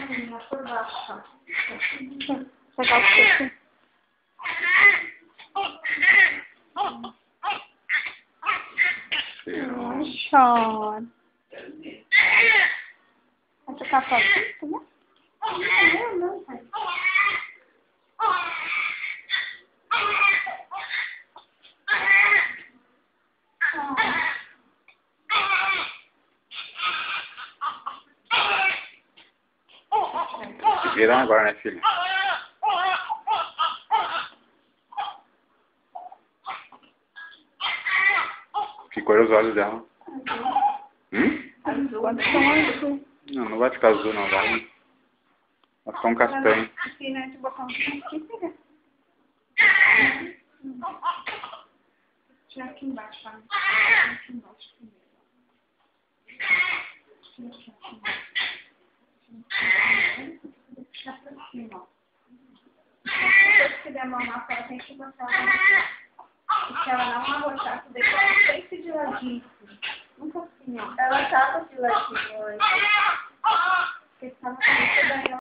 menina, por baixo, ó. Pegar o coco. Não chora. Vai tocar a foto, né? Não, pai. Viram agora, né, filha? Que cor é os olhos dela? Quantos são azul? Não, não vai ficar azul, não, vai. Vai ficar um castanho. Aqui, né? De botar um aqui, filha. Tira aqui embaixo, tá? Aqui embaixo primeiro. Tira aqui embaixo. Deixa pra cima, ó. Se quiser a mão na tela, tem que botar. Se ela não arrochar, tu deixa sempre de ladinho. Nunca assim, ó. Ela tava de ladinho hoje. Porque tava muito bem.